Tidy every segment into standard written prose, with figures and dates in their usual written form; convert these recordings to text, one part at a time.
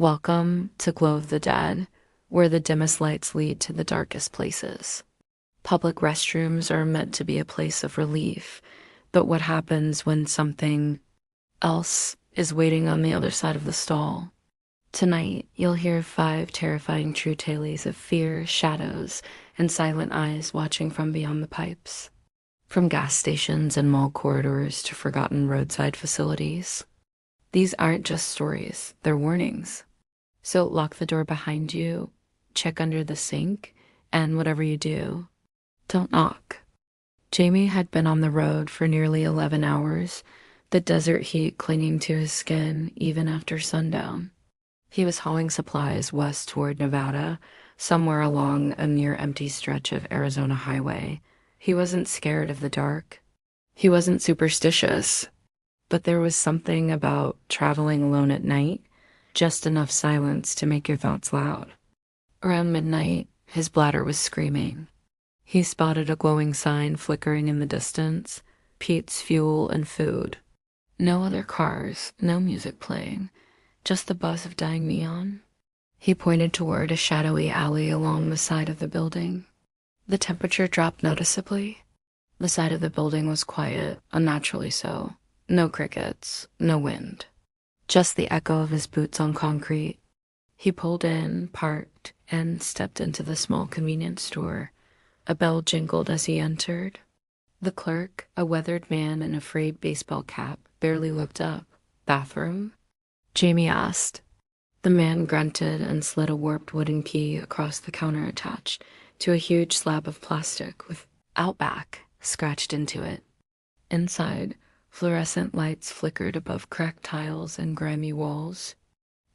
Welcome to Glow of the Dead, where the dimmest lights lead to the darkest places. Public restrooms are meant to be a place of relief, but what happens when something else is waiting on the other side of the stall? Tonight, you'll hear 5 terrifying true tales of fear, shadows, and silent eyes watching from beyond the pipes. From gas stations and mall corridors to forgotten roadside facilities. These aren't just stories, they're warnings. So lock the door behind you, check under the sink, and whatever you do, don't knock. Jamie had been on the road for nearly 11 hours, the desert heat clinging to his skin even after sundown. He was hauling supplies west toward Nevada, somewhere along a near-empty stretch of Arizona highway. He wasn't scared of the dark. He wasn't superstitious. But there was something about traveling alone at night, just enough silence to make your thoughts loud. Around midnight, his bladder was screaming. He spotted a glowing sign flickering in the distance, Pete's Fuel and Food. No other cars, no music playing, just the buzz of dying neon. He pointed toward a shadowy alley along the side of the building. The temperature dropped noticeably. The side of the building was quiet, unnaturally so. No crickets, no wind. Just the echo of his boots on concrete. He pulled in, parked, and stepped into the small convenience store. A bell jingled as he entered. The clerk, a weathered man in a frayed baseball cap, barely looked up. "Bathroom?" Jamie asked. The man grunted and slid a warped wooden key across the counter attached to a huge slab of plastic with "Outback" scratched into it. Inside, fluorescent lights flickered above cracked tiles and grimy walls.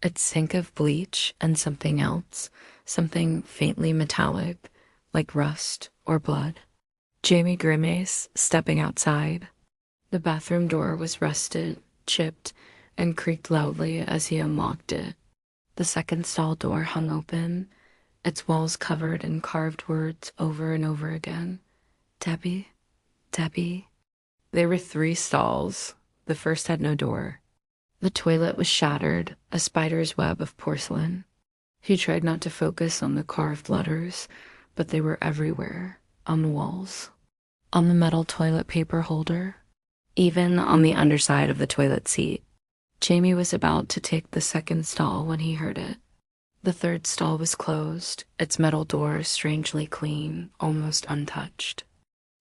A sink of bleach and something else, something faintly metallic, like rust or blood. Jamie grimaced, stepping outside. The bathroom door was rusted, chipped, and creaked loudly as he unlocked it. The second stall door hung open, its walls covered in carved words over and over again. "Debbie, Debbie." There were 3 stalls. The first had no door. The toilet was shattered, a spider's web of porcelain. He tried not to focus on the carved letters, but they were everywhere, on the walls, on the metal toilet paper holder, even on the underside of the toilet seat. Jamie was about to take the second stall when he heard it. The third stall was closed, its metal door strangely clean, almost untouched.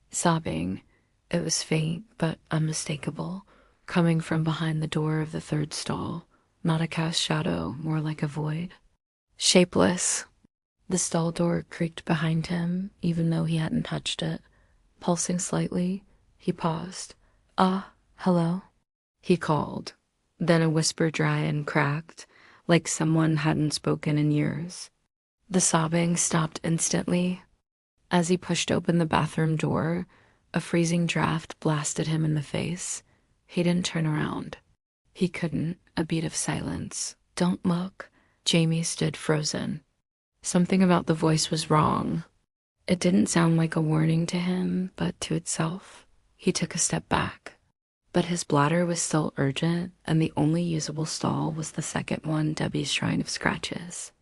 Sobbing, it was faint but unmistakable, coming from behind the door of the third stall, not a cast shadow, more like a void. Shapeless. The stall door creaked behind him, even though he hadn't touched it. Pulsing slightly, he paused. Hello?" He called. Then a whisper dry and cracked, like someone hadn't spoken in years. The sobbing stopped instantly. As he pushed open the bathroom door, a freezing draft blasted him in the face. He didn't turn around. He couldn't. A beat of silence. "Don't look." Jamie stood frozen. Something about the voice was wrong. It didn't sound like a warning to him, but to itself. He took a step back. But his bladder was still urgent, and the only usable stall was the second one, Debbie's Shrine of Scratches.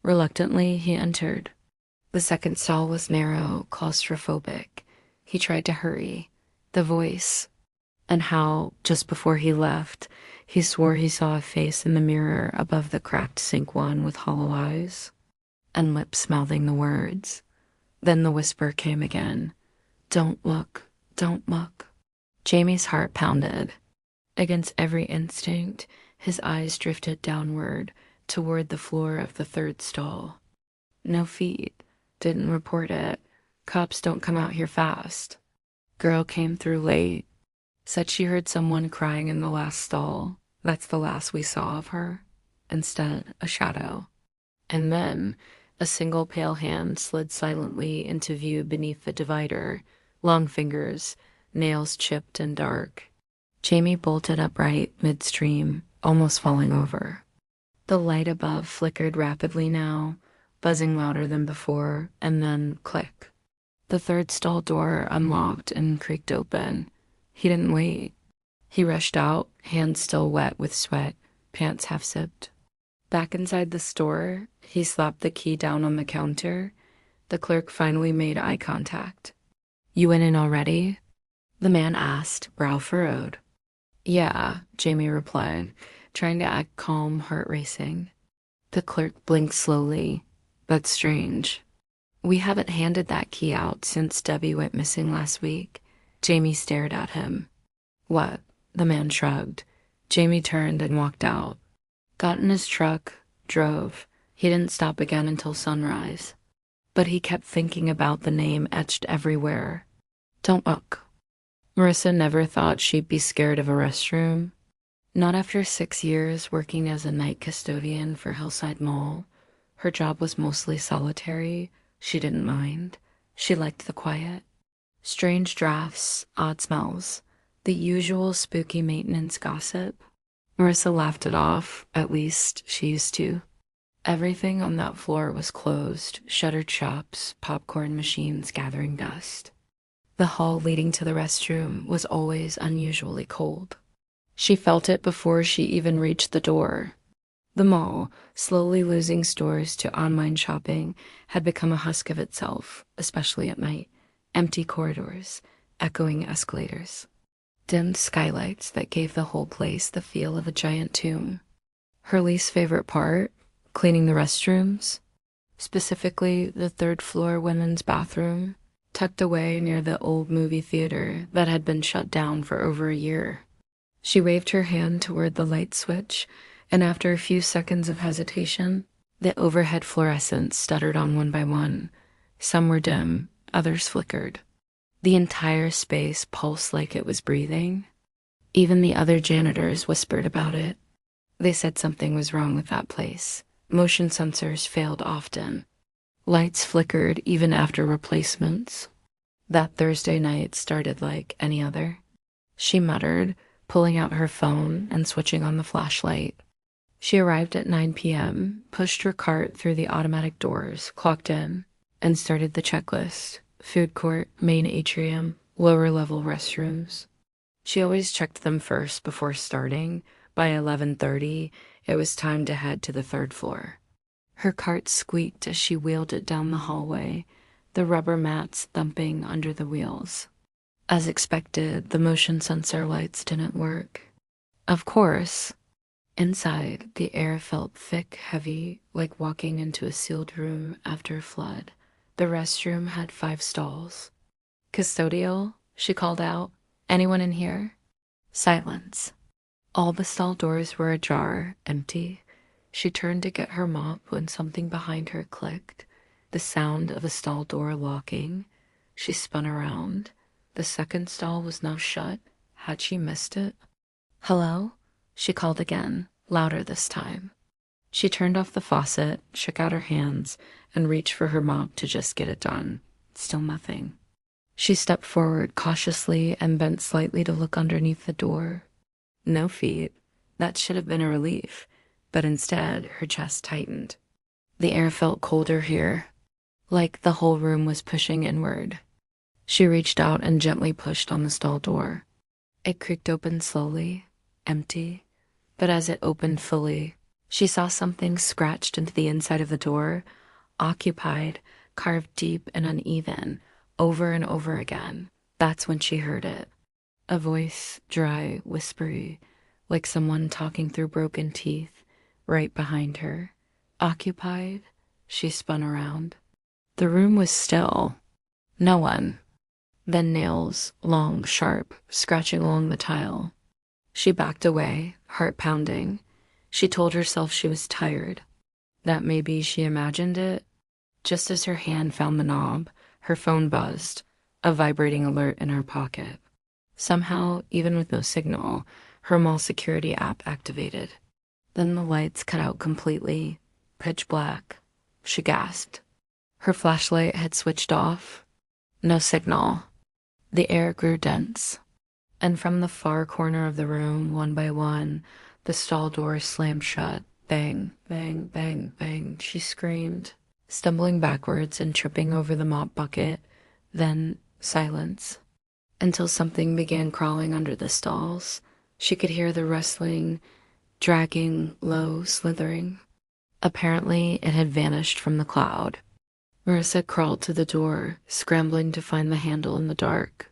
Reluctantly, he entered. The second stall was narrow, claustrophobic. He tried to hurry. The voice. And how, just before he left, he swore he saw a face in the mirror above the cracked sink one with hollow eyes and lips mouthing the words. Then the whisper came again. "Don't look, don't look." Jamie's heart pounded. Against every instinct, his eyes drifted downward toward the floor of the third stall. No feet. Didn't report it. Cops don't come out here fast. Girl came through late. Said she heard someone crying in the last stall. That's the last we saw of her. Instead, a shadow. And then, a single pale hand slid silently into view beneath the divider. Long fingers, nails chipped and dark. Jamie bolted upright midstream, almost falling over. The light above flickered rapidly now, buzzing louder than before, and then click. The third stall door unlocked and creaked open. He didn't wait. He rushed out, hands still wet with sweat, pants half-zipped. Back inside the store, he slapped the key down on the counter. The clerk finally made eye contact. "You went in already?" the man asked, brow furrowed. "Yeah," Jamie replied, trying to act calm, heart racing. The clerk blinked slowly. "That's strange. We haven't handed that key out since Debbie went missing last week." Jamie stared at him. "What?" The man shrugged. Jamie turned and walked out. Got in his truck, drove. He didn't stop again until sunrise. But he kept thinking about the name etched everywhere. "Don't look." Marissa never thought she'd be scared of a restroom. Not after 6 years working as a night custodian for Hillside Mall. Her job was mostly solitary. She didn't mind. She liked the quiet. Strange drafts, odd smells, the usual spooky maintenance gossip. Marissa laughed it off, at least she used to. Everything on that floor was closed, shuttered shops, popcorn machines gathering dust. The hall leading to the restroom was always unusually cold. She felt it before she even reached the door. The mall, slowly losing stores to online shopping, had become a husk of itself, especially at night. Empty corridors, echoing escalators, dimmed skylights that gave the whole place the feel of a giant tomb. Her least favorite part, cleaning the restrooms, specifically the third-floor women's bathroom, tucked away near the old movie theater that had been shut down for over a year. She waved her hand toward the light switch, and after a few seconds of hesitation, the overhead fluorescents stuttered on one by one. Some were dim, others flickered. The entire space pulsed like it was breathing. Even the other janitors whispered about it. They said something was wrong with that place. Motion sensors failed often. Lights flickered even after replacements. That Thursday night started like any other. She muttered, pulling out her phone and switching on the flashlight. She arrived at 9 p.m., pushed her cart through the automatic doors, clocked in, and started the checklist. Food court, main atrium, lower-level restrooms. She always checked them first before starting. By 11:30, it was time to head to the third floor. Her cart squeaked as she wheeled it down the hallway, the rubber mats thumping under the wheels. As expected, the motion sensor lights didn't work. Of course. Inside, the air felt thick, heavy, like walking into a sealed room after a flood. The restroom had 5 stalls. "Custodial?" she called out. "Anyone in here?" Silence. All the stall doors were ajar, empty. She turned to get her mop when something behind her clicked. The sound of a stall door locking. She spun around. The second stall was now shut. Had she missed it? "Hello?" she called again, louder this time. She turned off the faucet, shook out her hands, and reached for her mop to just get it done. Still nothing. She stepped forward cautiously and bent slightly to look underneath the door. No feet. That should have been a relief, but instead her chest tightened. The air felt colder here, like the whole room was pushing inward. She reached out and gently pushed on the stall door. It creaked open slowly, empty, but as it opened fully, she saw something scratched into the inside of the door, occupied, carved deep and uneven, over and over again. That's when she heard it. A voice, dry, whispery, like someone talking through broken teeth, right behind her. Occupied, she spun around. The room was still. No one. Then nails, long, sharp, scratching along the tile. She backed away, heart pounding. She told herself she was tired, that maybe she imagined it. Just as her hand found the knob, her phone buzzed, a vibrating alert in her pocket. Somehow, even with no signal, her mall security app activated. Then the lights cut out completely, pitch black. She gasped. Her flashlight had switched off. No signal. The air grew dense. And from the far corner of the room, one by one, the stall doors slammed shut. Bang, bang, bang, bang, she screamed, stumbling backwards and tripping over the mop bucket. Then silence, until something began crawling under the stalls. She could hear the rustling, dragging, low, slithering. Apparently, it had vanished from the cloud. Marissa crawled to the door, scrambling to find the handle in the dark.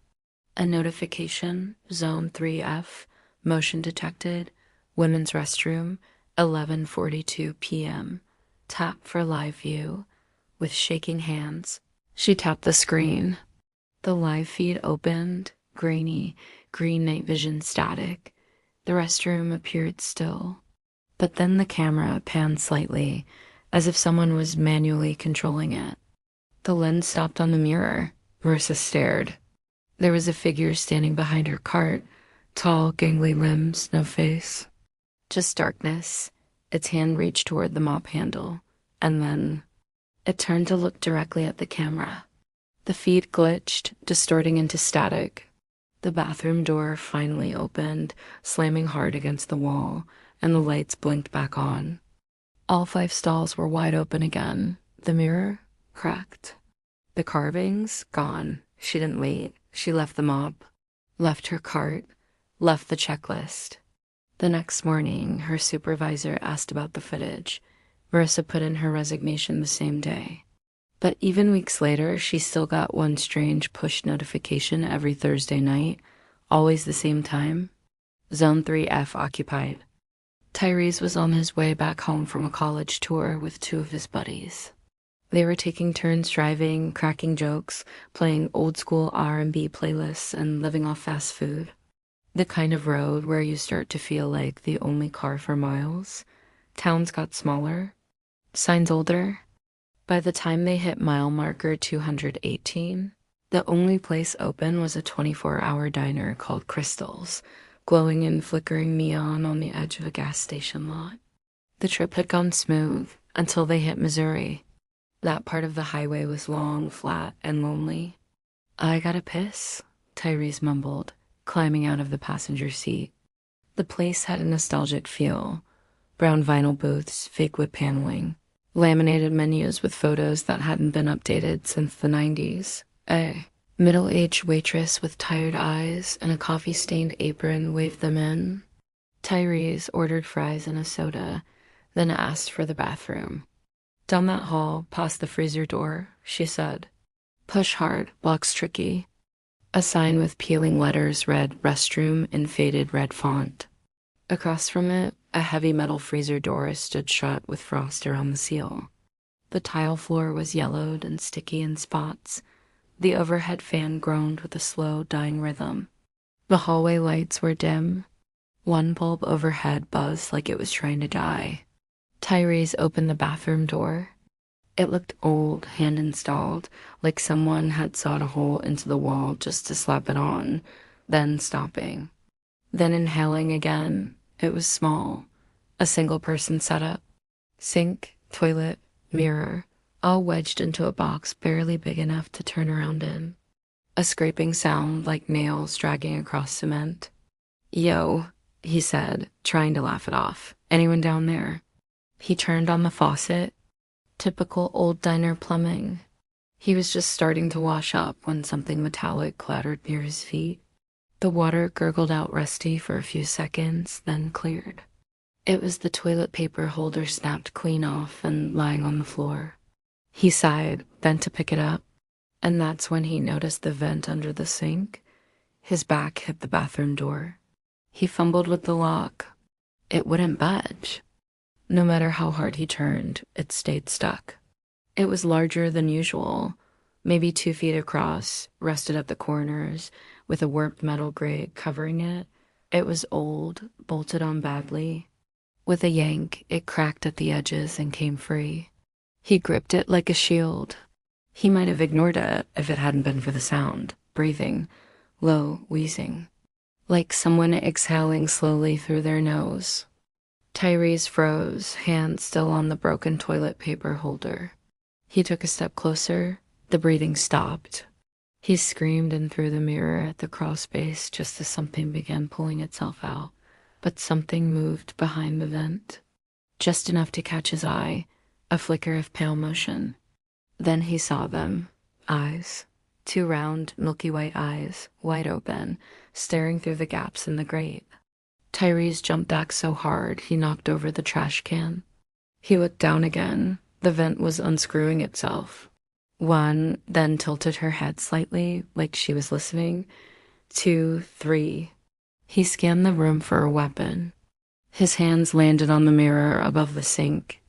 A notification, Zone 3F, motion detected, women's restroom, 11:42 p.m. Tap for live view. With shaking hands, she tapped the screen. The live feed opened, grainy, green night vision static. The restroom appeared still. But then the camera panned slightly, as if someone was manually controlling it. The lens stopped on the mirror. Marissa stared. There was a figure standing behind her cart, tall, gangly limbs, no face. Just darkness. Its hand reached toward the mop handle, and then it turned to look directly at the camera. The feed glitched, distorting into static. The bathroom door finally opened, slamming hard against the wall, and the lights blinked back on. All 5 stalls were wide open again. The mirror cracked. The carvings gone. She didn't wait. She left the mop, left her cart, left the checklist. The next morning, her supervisor asked about the footage. Marissa put in her resignation the same day. But even weeks later, she still got one strange push notification every Thursday night, always the same time. Zone 3F occupied. Tyrese was on his way back home from a college tour with 2 of his buddies. They were taking turns driving, cracking jokes, playing old-school R&B playlists, and living off fast food. The kind of road where you start to feel like the only car for miles. Towns got smaller, signs older. By the time they hit mile marker 218, the only place open was a 24-hour diner called Crystal's, glowing in flickering neon on the edge of a gas station lot. The trip had gone smooth until they hit Missouri. That part of the highway was long, flat, and lonely. "I gotta piss," Tyrese mumbled, climbing out of the passenger seat. The place had a nostalgic feel. Brown vinyl booths, fake wood paneling, laminated menus with photos that hadn't been updated since the 90s. A middle-aged waitress with tired eyes and a coffee-stained apron waved them in. Tyrese ordered fries and a soda, then asked for the bathroom. "Down that hall, past the freezer door," she said. "Push hard, block's tricky." A sign with peeling letters read "restroom" in faded red font. Across from it, a heavy metal freezer door stood shut with frost around the seal. The tile floor was yellowed and sticky in spots. The overhead fan groaned with a slow, dying rhythm. The hallway lights were dim. One bulb overhead buzzed like it was trying to die. Tyrese opened the bathroom door. It looked old, hand-installed, like someone had sawed a hole into the wall just to slap it on, then stopping. Then inhaling again. It was small. A single-person setup. Sink, toilet, mirror, all wedged into a box barely big enough to turn around in. A scraping sound like nails dragging across cement. "Yo," he said, trying to laugh it off. "Anyone down there?" He turned on the faucet. Typical old diner plumbing. He was just starting to wash up when something metallic clattered near his feet. The water gurgled out rusty for a few seconds, then cleared. It was the toilet paper holder snapped clean off and lying on the floor. He sighed, bent to pick it up, and that's when he noticed the vent under the sink. His back hit the bathroom door. He fumbled with the lock. It wouldn't budge. No matter how hard he turned, it stayed stuck. It was larger than usual, maybe 2 feet across, rusted at the corners, with a warped metal grate covering it. It was old, bolted on badly. With a yank, it cracked at the edges and came free. He gripped it like a shield. He might have ignored it if it hadn't been for the sound, breathing, low, wheezing, like someone exhaling slowly through their nose. Tyrese froze, hand still on the broken toilet paper holder. He took a step closer. The breathing stopped. He screamed and threw the mirror at the crawl space just as something began pulling itself out. But something moved behind the vent. Just enough to catch his eye, a flicker of pale motion. Then he saw them. Eyes. 2 round, milky white eyes, wide open, staring through the gaps in the grate. Tyrese jumped back so hard he knocked over the trash can. He looked down again. The vent was unscrewing itself. One, then tilted her head slightly, like she was listening. Two, three. He scanned the room for a weapon. His hands landed on the mirror above the sink.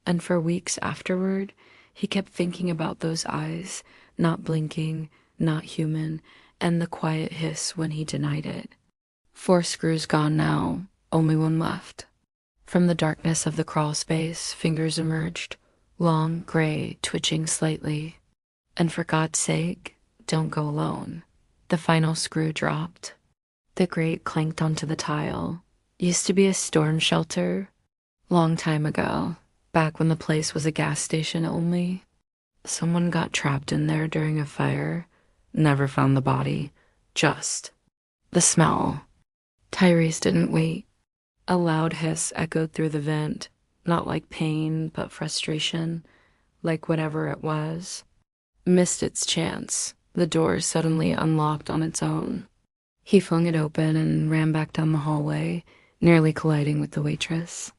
And for weeks afterward, he kept thinking about those eyes, not blinking, not human, and the quiet hiss when he denied it. 4 screws gone now, only one left. From the darkness of the crawl space, fingers emerged, long, gray, twitching slightly. And for God's sake, don't go alone. The final screw dropped. The grate clanked onto the tile. Used to be a storm shelter. Long time ago, back when the place was a gas station only. Someone got trapped in there during a fire. Never found the body. Just the smell. Tyrese didn't wait. A loud hiss echoed through the vent, not like pain, but frustration, like whatever it was. Missed its chance. The door suddenly unlocked on its own. He flung it open and ran back down the hallway, nearly colliding with the waitress.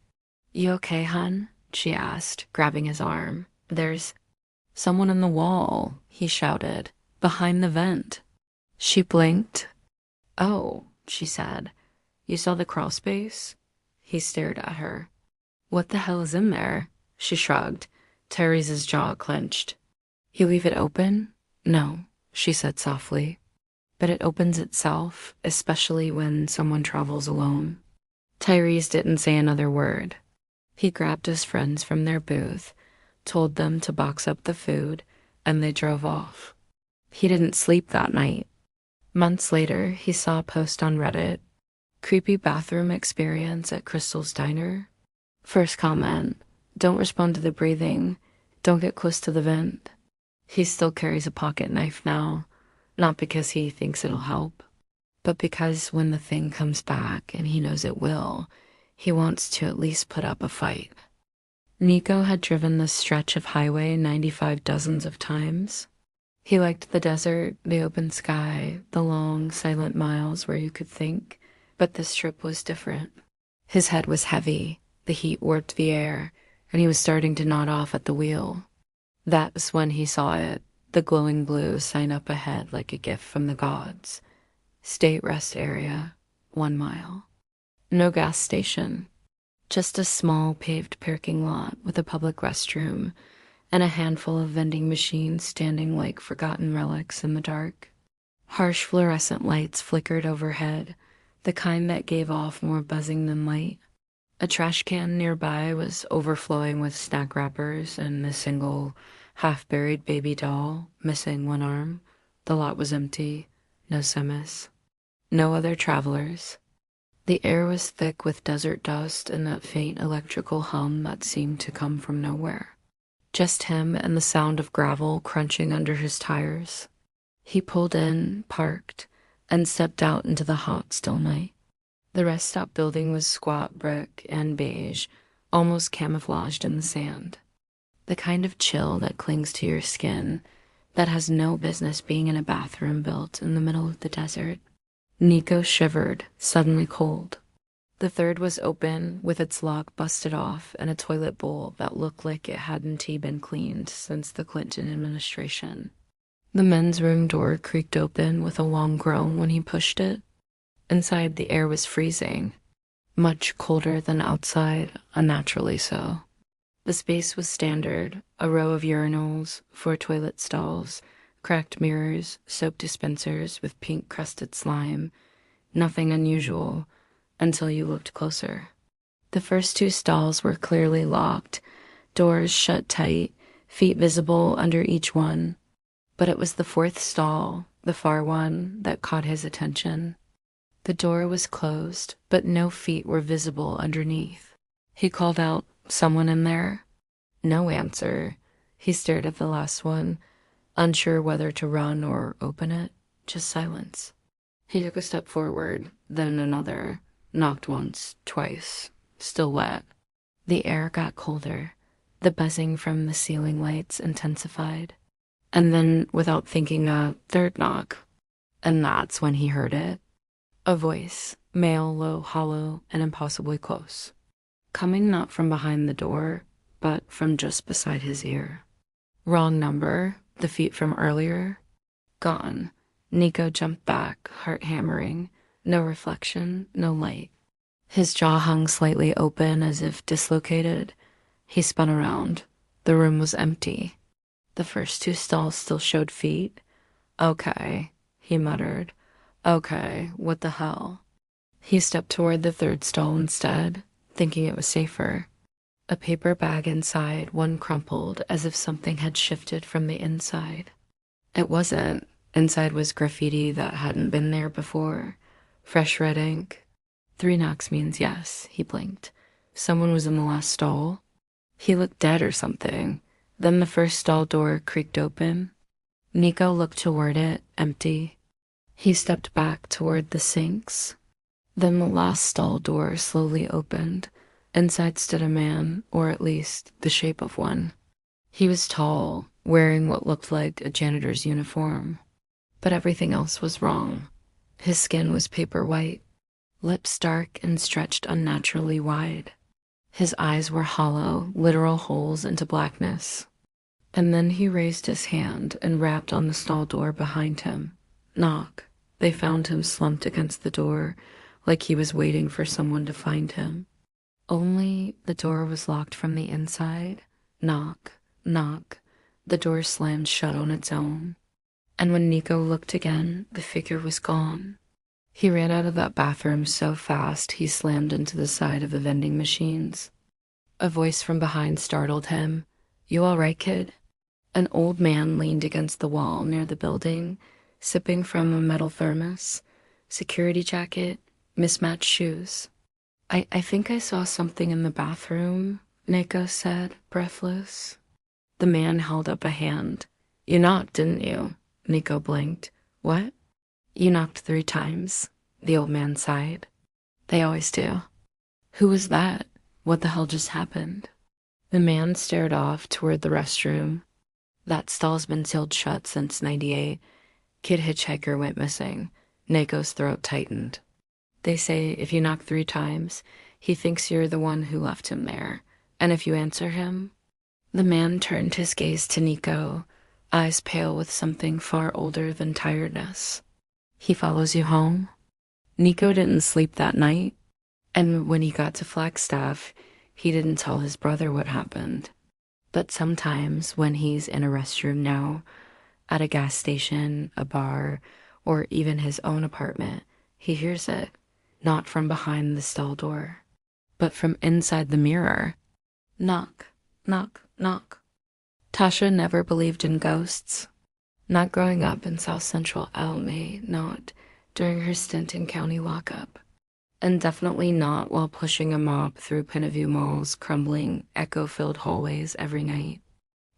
"You okay, hun?" she asked, grabbing his arm. "There's someone on the wall," he shouted, "behind the vent." She blinked. "Oh," she said. "You saw the crawl space?" He stared at her. "What the hell is in there?" She shrugged. Tyrese's jaw clenched. "You leave it open?" "No," she said softly. "But it opens itself, especially when someone travels alone." Tyrese didn't say another word. He grabbed his friends from their booth, told them to box up the food, and they drove off. He didn't sleep that night. Months later, he saw a post on Reddit. "Creepy bathroom experience at Crystal's Diner." First comment, "Don't respond to the breathing. Don't get close to the vent." He still carries a pocket knife now, not because he thinks it'll help, but because when the thing comes back, and he knows it will, he wants to at least put up a fight. Nico had driven this stretch of highway 95 dozens of times. He liked the desert, the open sky, the long, silent miles where you could think, but this trip was different. His head was heavy, the heat warped the air, and he was starting to nod off at the wheel. That was when he saw it, the glowing blue sign up ahead like a gift from the gods. State rest area, 1 mile. No gas station. Just a small paved parking lot with a public restroom and a handful of vending machines standing like forgotten relics in the dark. Harsh fluorescent lights flickered overhead, the kind that gave off more buzzing than light. A trash can nearby was overflowing with snack wrappers and a single, half-buried baby doll, missing one arm. The lot was empty. No semis. No other travelers. The air was thick with desert dust and that faint electrical hum that seemed to come from nowhere. Just him and the sound of gravel crunching under his tires. He pulled in, parked, and stepped out into the hot, still night. The rest stop building was squat brick and beige, almost camouflaged in the sand. The kind of chill that clings to your skin, that has no business being in a bathroom built in the middle of the desert. Nico shivered, suddenly cold. The third was open, with its lock busted off and a toilet bowl that looked like it hadn't been cleaned since the Clinton administration. The men's room door creaked open with a long groan when he pushed it. Inside, the air was freezing, much colder than outside, unnaturally so. The space was standard, a row of urinals, 4 toilet stalls, cracked mirrors, soap dispensers with pink-crusted slime. Nothing unusual, until you looked closer. The first 2 stalls were clearly locked, doors shut tight, feet visible under each one. But it was the 4th stall, the far one, that caught his attention. The door was closed, but no feet were visible underneath. He called out, "Someone in there?" No answer. He stared at the last one, unsure whether to run or open it. Just silence. He took a step forward, then another, knocked once, twice, still wet. The air got colder. The buzzing from the ceiling lights intensified. And then, without thinking, a third knock. And that's when he heard it. A voice, male, low, hollow, and impossibly close. Coming not from behind the door, but from just beside his ear. Wrong number, the feet from earlier. Gone. Nico jumped back, heart hammering. No reflection, no light. His jaw hung slightly open as if dislocated. He spun around. The room was empty. The first two stalls still showed feet. Okay, he muttered. Okay, what the hell? He stepped toward the third stall instead, thinking it was safer. A paper bag inside, one crumpled, as if something had shifted from the inside. It wasn't. Inside was graffiti that hadn't been there before. Fresh red ink. 3 knocks means yes, he blinked. Someone was in the last stall. He looked dead or something. Then the first stall door creaked open. Nico looked toward it, empty. He stepped back toward the sinks. Then the last stall door slowly opened. Inside stood a man, or at least the shape of one. He was tall, wearing what looked like a janitor's uniform. But everything else was wrong. His skin was paper white, lips dark and stretched unnaturally wide. His eyes were hollow, literal holes into blackness. And then he raised his hand and rapped on the stall door behind him. Knock. They found him slumped against the door, like he was waiting for someone to find him. Only the door was locked from the inside. Knock, knock. The door slammed shut on its own. And when Nico looked again, the figure was gone. He ran out of that bathroom so fast he slammed into the side of the vending machines. A voice from behind startled him. You all right, kid? An old man leaned against the wall near the building, sipping from a metal thermos, security jacket, mismatched shoes. I think I saw something in the bathroom, Nico said, breathless. The man held up a hand. You knocked, didn't you? Nico blinked. What? You knocked 3 times, the old man sighed. They always do. Who was that? What the hell just happened? The man stared off toward the restroom. That stall's been sealed shut since '98. Kid hitchhiker went missing. Nico's throat tightened. They say if you knock 3 times, he thinks you're the one who left him there. And if you answer him... The man turned his gaze to Nico, eyes pale with something far older than tiredness. He follows you home? Nico didn't sleep that night. And when he got to Flagstaff, he didn't tell his brother what happened. But sometimes when he's in a restroom now, at a gas station, a bar, or even his own apartment, he hears it. Not from behind the stall door, but from inside the mirror. Knock, knock, knock. Tasha never believed in ghosts. Not growing up in South Central LA, not during her stint in county lockup. And definitely not while pushing a mop through Pineview Mall's crumbling, echo-filled hallways every night.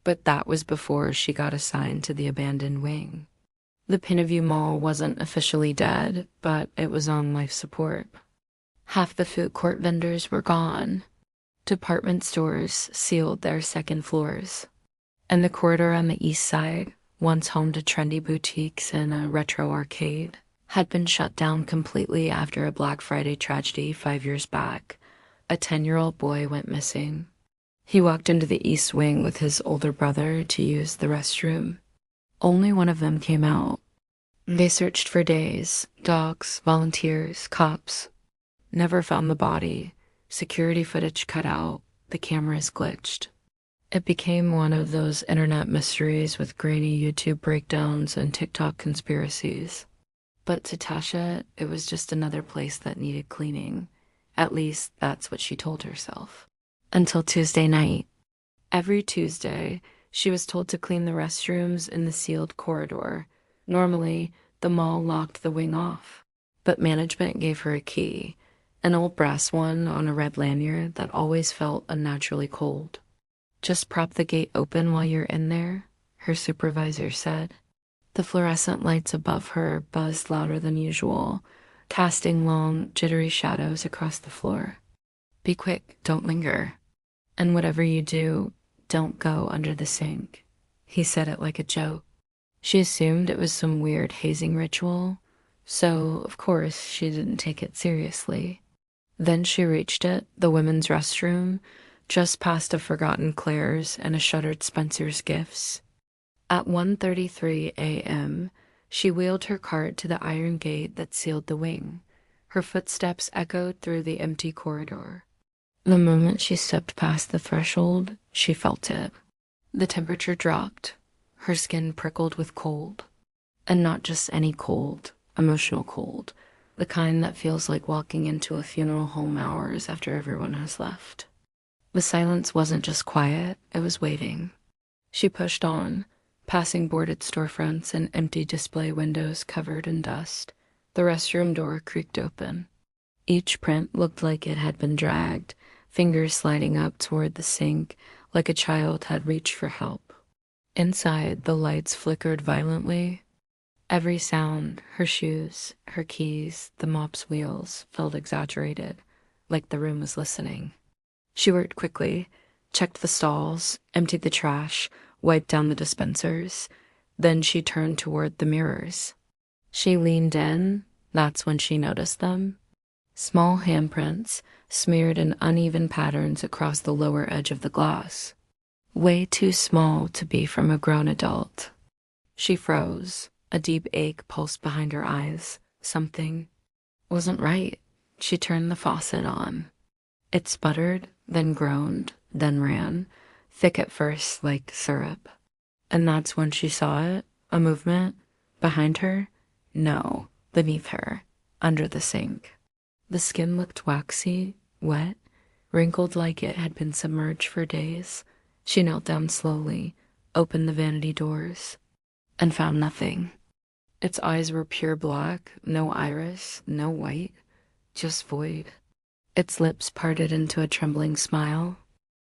But that was before she got assigned to the abandoned wing. The Pineview Mall wasn't officially dead, but it was on life support. Half the food court vendors were gone. Department stores sealed their second floors. And the corridor on the east side, once home to trendy boutiques and a retro arcade, had been shut down completely after a Black Friday tragedy 5 years back. A 10-year-old boy went missing. He walked into the east wing with his older brother to use the restroom. Only one of them came out. They searched for days, dogs, volunteers, cops. Never found the body. Security footage cut out. The cameras glitched. It became one of those internet mysteries with grainy YouTube breakdowns and TikTok conspiracies. But to Tasha, it was just another place that needed cleaning. At least, that's what she told herself. Until Tuesday night. Every Tuesday, she was told to clean the restrooms in the sealed corridor. Normally, the mall locked the wing off. But management gave her a key, an old brass one on a red lanyard that always felt unnaturally cold. Just prop the gate open while you're in there, her supervisor said. The fluorescent lights above her buzzed louder than usual, casting long, jittery shadows across the floor. Be quick, don't linger. And whatever you do, don't go under the sink. He said it like a joke. She assumed it was some weird hazing ritual, so, of course, she didn't take it seriously. Then she reached it, the women's restroom, just past a forgotten Claire's and a shuttered Spencer's Gifts. At 1:33 a.m., she wheeled her cart to the iron gate that sealed the wing. Her footsteps echoed through the empty corridor. The moment she stepped past the threshold, she felt it. The temperature dropped. Her skin prickled with cold. And not just any cold, emotional cold. The kind that feels like walking into a funeral home hours after everyone has left. The silence wasn't just quiet, it was waiting. She pushed on, passing boarded storefronts and empty display windows covered in dust. The restroom door creaked open. Each print looked like it had been dragged, fingers sliding up toward the sink like a child had reached for help. Inside, the lights flickered violently. Every sound, her shoes, her keys, the mop's wheels, felt exaggerated, like the room was listening. She worked quickly, checked the stalls, emptied the trash, wiped down the dispensers. Then she turned toward the mirrors. She leaned in. That's when she noticed them. Small handprints, smeared in uneven patterns across the lower edge of the glass. Way too small to be from a grown adult. She froze. A deep ache pulsed behind her eyes. Something wasn't right. She turned the faucet on. It sputtered, then groaned, then ran, thick at first like syrup. And that's when she saw it, a movement, behind her. No, beneath her, under the sink. The skin looked waxy, wet, wrinkled like it had been submerged for days. She knelt down slowly, opened the vanity doors, and found nothing. Its eyes were pure black, no iris, no white, just void. Its lips parted into a trembling smile,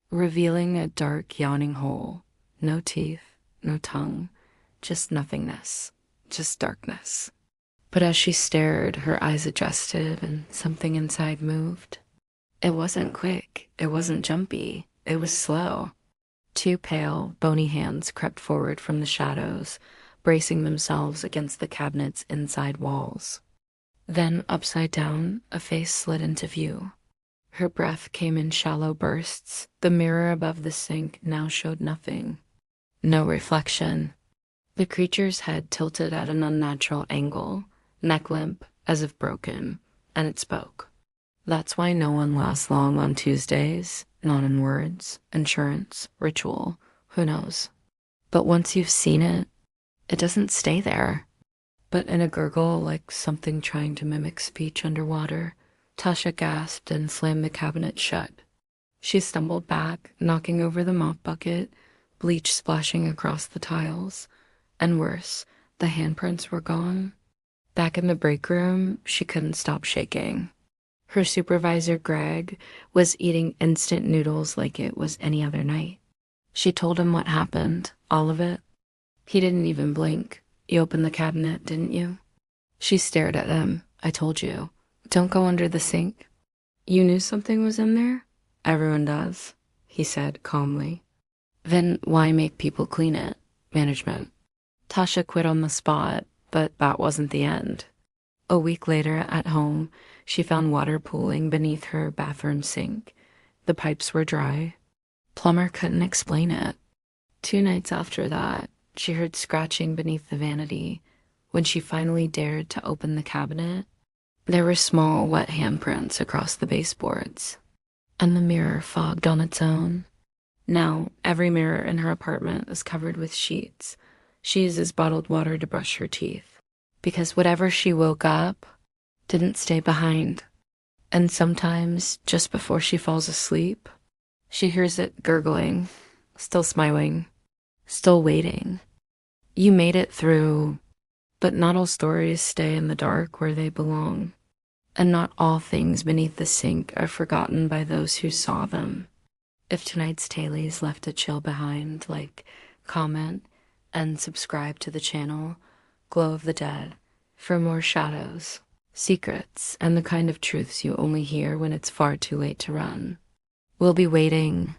revealing a dark, yawning hole. No teeth, no tongue, just nothingness, just darkness. But as she stared, her eyes adjusted and something inside moved. It wasn't quick, it wasn't jumpy, it was slow. Two pale, bony hands crept forward from the shadows, bracing themselves against the cabinet's inside walls. Then, upside down, a face slid into view. Her breath came in shallow bursts. The mirror above the sink now showed nothing. No reflection. The creature's head tilted at an unnatural angle, neck limp, as if broken, and it spoke. That's why no one lasts long on Tuesdays, not in words, insurance, ritual, who knows. But once you've seen it, it doesn't stay there. But in a gurgle, like something trying to mimic speech underwater, Tasha gasped and slammed the cabinet shut. She stumbled back, knocking over the mop bucket, bleach splashing across the tiles. And worse, the handprints were gone. Back in the break room, she couldn't stop shaking. Her supervisor, Greg, was eating instant noodles like it was any other night. She told him what happened, all of it. He didn't even blink. You opened the cabinet, didn't you? She stared at him. I told you. Don't go under the sink. You knew something was in there? Everyone does, he said calmly. Then why make people clean it? Management. Tasha quit on the spot, but that wasn't the end. A week later, at home, she found water pooling beneath her bathroom sink. The pipes were dry. Plumber couldn't explain it. 2 nights after that, she heard scratching beneath the vanity. When she finally dared to open the cabinet, there were small, wet handprints across the baseboards, and the mirror fogged on its own. Now, every mirror in her apartment is covered with sheets. She uses bottled water to brush her teeth, because whatever she woke up didn't stay behind. And sometimes, just before she falls asleep, she hears it gurgling, still smiling, still waiting. You made it through, but not all stories stay in the dark where they belong. And not all things beneath the sink are forgotten by those who saw them. If tonight's Tailies left a chill behind, like, comment, and subscribe to the channel, Glow of the Dead, for more shadows, secrets, and the kind of truths you only hear when it's far too late to run. We'll be waiting